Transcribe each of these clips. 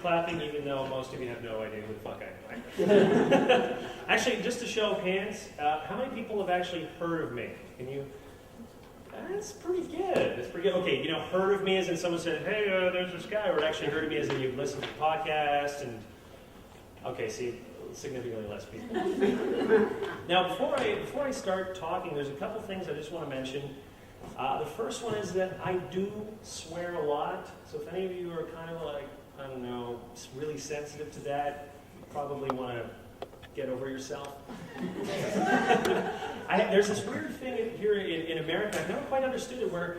clapping, even though most of you have no idea who the fuck I am. Actually, just a show of hands, how many people have actually heard of me? Can you? That's pretty good. That's pretty good. Okay, you know, heard of me as in someone said, hey, there's this guy, or actually heard of me as in you've listened to the podcast, and okay, see, significantly less people. Now, before I start talking, there's a couple things I just want to mention. The first one is that I do swear a lot, so if any of you are kind of like, I don't know, really sensitive to that, you probably want to get over yourself. There's this weird thing here in America, I've never quite understood it, where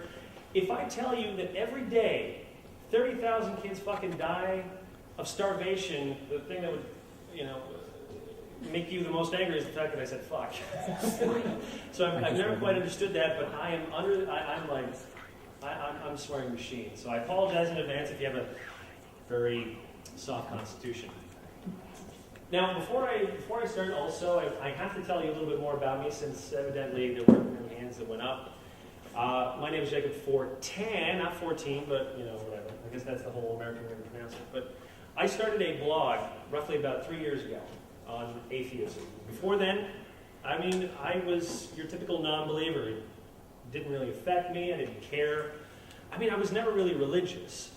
if I tell you that every day 30,000 kids fucking die of starvation, the thing that would, you know, make you the most angry is the fact that I said fuck. So I've never quite understood that, but I'm a swearing machine. So I apologize in advance if you have a very soft constitution. Now, before I start, also, I have to tell you a little bit more about me, since evidently there weren't many hands that went up. My name is Jacob Fortin, not 14, but, you know, whatever. I guess that's the whole American way to pronounce it. But I started a blog roughly about 3 years ago on atheism. Before then, I mean, I was your typical non-believer. It didn't really affect me. I didn't care. I mean, I was never really religious.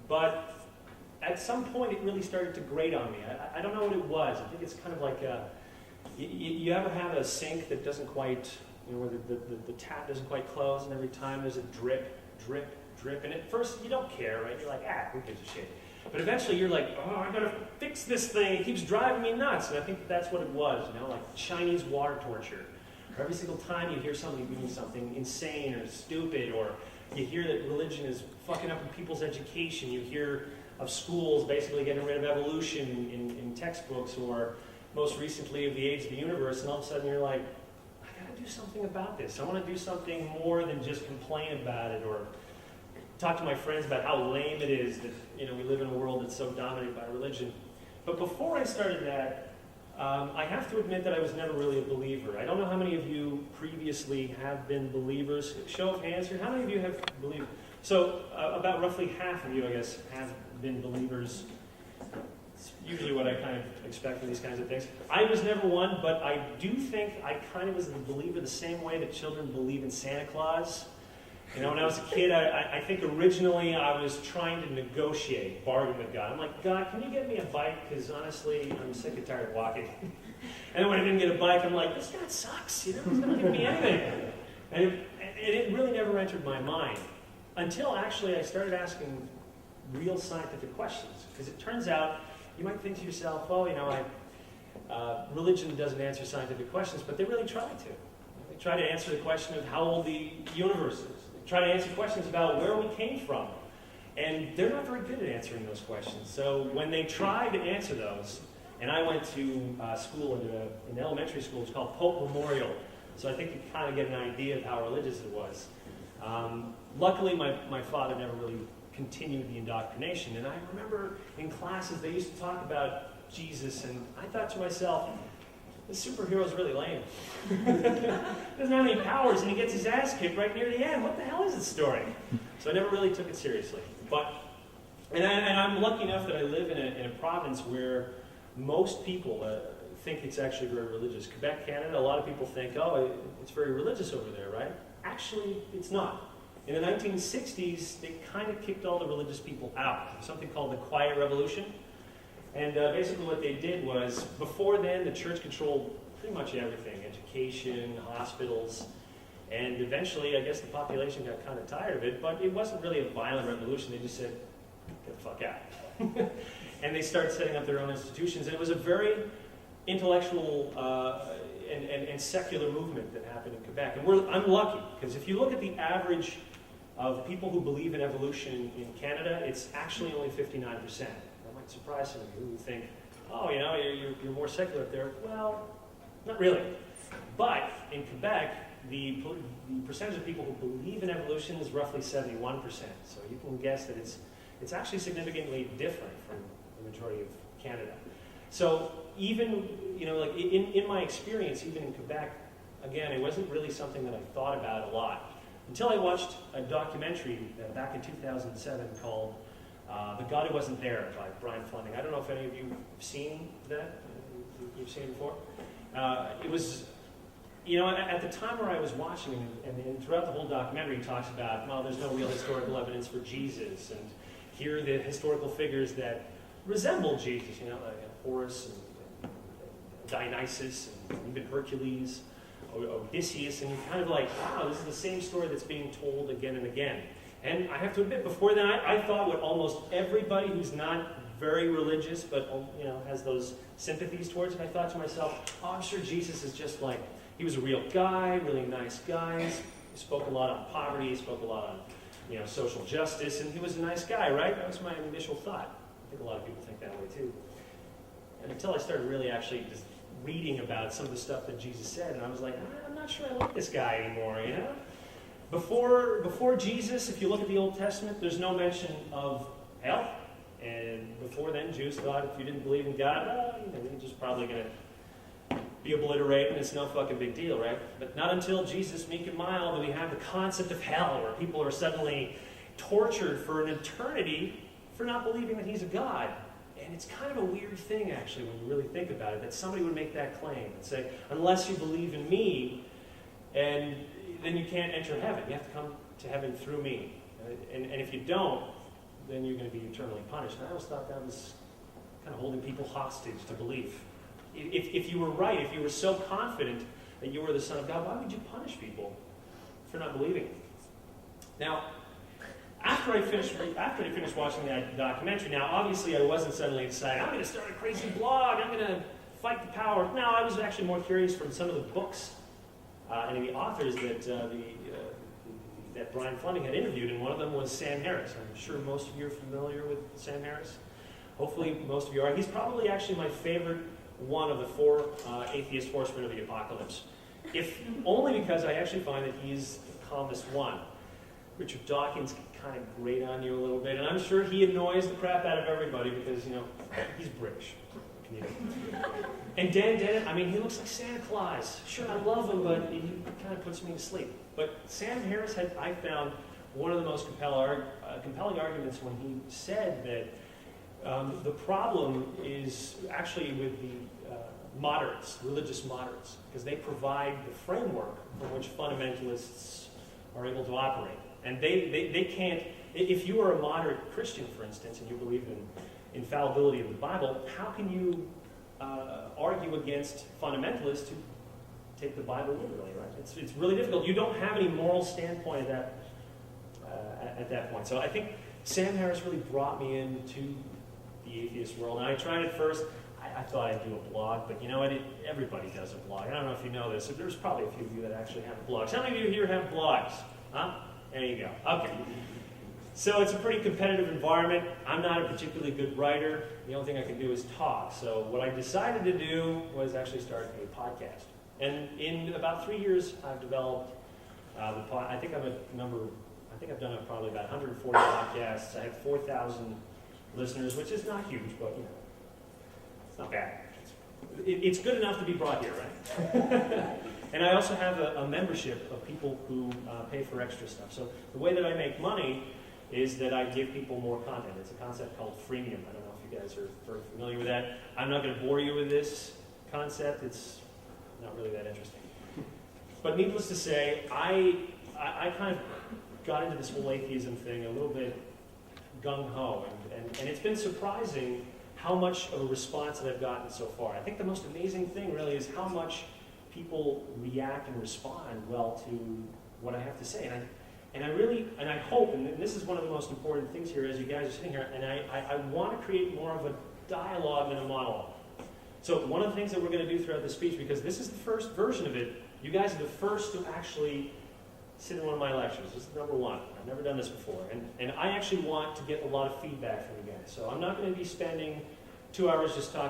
But at some point, it really started to grate on me. I don't know what it was. I think it's kind of like you ever have a sink that doesn't quite, you know, where the tap doesn't quite close, and every time there's a drip, drip, drip. And at first, you don't care, right? You're like, who gives a shit? But eventually, you're like, oh, I gotta fix this thing. It keeps driving me nuts. And I think that's what it was, you know, like Chinese water torture. Or every single time you hear somebody doing something insane or stupid, or you hear that religion is fucking up people's education, you hear of schools basically getting rid of evolution in textbooks, or most recently of the age of the universe, and all of a sudden you're like, I gotta do something about this. I want to do something more than just complain about it, or talk to my friends about how lame it is that, you know, we live in a world that's so dominated by religion. But before I started that, I have to admit that I was never really a believer. I don't know how many of you previously have been believers. Show of hands here. How many of you have believed? So about roughly half of you, I guess, have been believers. It's usually what I kind of expect from these kinds of things. I was never one, but I do think I kind of was a believer the same way that children believe in Santa Claus. You know, when I was a kid, I think originally I was trying to negotiate, bargain with God. I'm like, God, can you get me a bike? Because honestly, I'm sick and tired of walking. And when I didn't get a bike, I'm like, this guy sucks. You know, he's not giving me anything. And it really never entered my mind until actually I started asking real scientific questions. Because it turns out, you might think to yourself, oh, you know, religion doesn't answer scientific questions, but they really try to. They try to answer the question of how old the universe is. Try to answer questions about where we came from. And they're not very good at answering those questions. So when they try to answer those, and I went to school in elementary school, it's called Pope Memorial. So I think you kind of get an idea of how religious it was. Luckily, my father never really continued the indoctrination. And I remember in classes they used to talk about Jesus, and I thought to myself, this superhero's really lame. Doesn't have any powers, and he gets his ass kicked right near the end. What the hell is this story? So I never really took it seriously. And I'm lucky enough that I live in a province where most people think it's actually very religious. Quebec, Canada, a lot of people think, oh, it's very religious over there, right? Actually, it's not. In the 1960s, they kind of kicked all the religious people out. Something called the Quiet Revolution. And basically what they did was, before then, the church controlled pretty much everything, education, hospitals, and eventually, I guess the population got kind of tired of it, but it wasn't really a violent revolution. They just said, get the fuck out. And they started setting up their own institutions, and it was a very intellectual and secular movement that happened in Quebec. And I'm lucky, because if you look at the average of people who believe in evolution in Canada, it's actually only 59%. Surprise some of you who think, oh, you know, you're more secular up there. Well, not really. But in Quebec, the percentage of people who believe in evolution is roughly 71%. So you can guess that it's actually significantly different from the majority of Canada. So even, you know, like in my experience, even in Quebec, again, it wasn't really something that I thought about a lot until I watched a documentary back in 2007 called The God Who Wasn't There by Brian Fleming. I don't know if any of you have seen that. You've seen it before? It was, at the time where I was watching it, and throughout the whole documentary, he talks about, well, there's no real historical evidence for Jesus, and here are the historical figures that resemble Jesus, Horus and Dionysus, and even Hercules, Odysseus, and you're kind of like, wow, this is the same story that's being told again and again. And I have to admit, before then, I thought what almost everybody who's not very religious, but has those sympathies towards it, I thought to myself, oh, I'm sure Jesus is just like, he was a real guy, really nice guy. He spoke a lot on poverty, he spoke a lot on social justice, and he was a nice guy, right? That was my initial thought. I think a lot of people think that way too. And until I started really actually just reading about some of the stuff that Jesus said, and I was like, I'm not sure I like this guy anymore, Before Jesus, if you look at the Old Testament, there's no mention of hell. And before then, Jews thought if you didn't believe in God, you're just probably going to be obliterated, and it's no fucking big deal, right? But not until Jesus, meek and mild, do we have the concept of hell, where people are suddenly tortured for an eternity for not believing that he's a God. And it's kind of a weird thing, actually, when you really think about it, that somebody would make that claim and say, unless you believe in me, and then you can't enter heaven. You have to come to heaven through me. And if you don't, then you're going to be eternally punished. And I always thought that was kind of holding people hostage to belief. If you were right, if you were so confident that you were the Son of God, why would you punish people for not believing? Now, after I finished watching that documentary, now obviously I wasn't suddenly deciding, I'm going to start a crazy blog, I'm going to fight the power. No, I was actually more curious from some of the books and the authors that Brian Fleming had interviewed, and one of them was Sam Harris. I'm sure most of you are familiar with Sam Harris. Hopefully most of you are. He's probably actually my favorite one of the four atheist horsemen of the apocalypse. If only because I actually find that he's the calmest one. Richard Dawkins can kind of grate on you a little bit, and I'm sure he annoys the crap out of everybody because, he's British. And Dan Dennett, he looks like Santa Claus. Sure, I love him, but he kind of puts me to sleep. But Sam Harris had, I found, one of the most compelling arguments when he said that the problem is actually with the moderates, religious moderates, because they provide the framework from which fundamentalists are able to operate. And they can't, if you are a moderate Christian, for instance, and you believe in infallibility of the Bible, how can you argue against fundamentalists who take the Bible literally, right? It's really difficult. You don't have any moral standpoint at that point. So I think Sam Harris really brought me into the atheist world. And I tried at first, I thought I'd do a blog, but everybody does a blog. I don't know if you know this, but there's probably a few of you that actually have blogs. How many of you here have blogs? Huh? There you go. Okay. So it's a pretty competitive environment. I'm not a particularly good writer. The only thing I can do is talk. So what I decided to do was actually start a podcast. And in about 3 years, I've developed I think I've done probably about 140 podcasts. I have 4,000 listeners, which is not huge, but it's not bad. It's good enough to be brought here, right? And I also have a membership of people who pay for extra stuff. So the way that I make money is that I give people more content. It's a concept called freemium. I don't know if you guys are very familiar with that. I'm not going to bore you with this concept. It's not really that interesting. But needless to say, I kind of got into this whole atheism thing a little bit gung-ho. And it's been surprising how much of a response that I've gotten so far. I think the most amazing thing really is how much people react and respond well to what I have to say. And I hope, and this is one of the most important things here as you guys are sitting here, and I want to create more of a dialogue than a monologue. So one of the things that we're going to do throughout the speech, because this is the first version of it, you guys are the first to actually sit in one of my lectures. This is number one. I've never done this before. And I actually want to get a lot of feedback from you guys. So I'm not going to be spending 2 hours just talking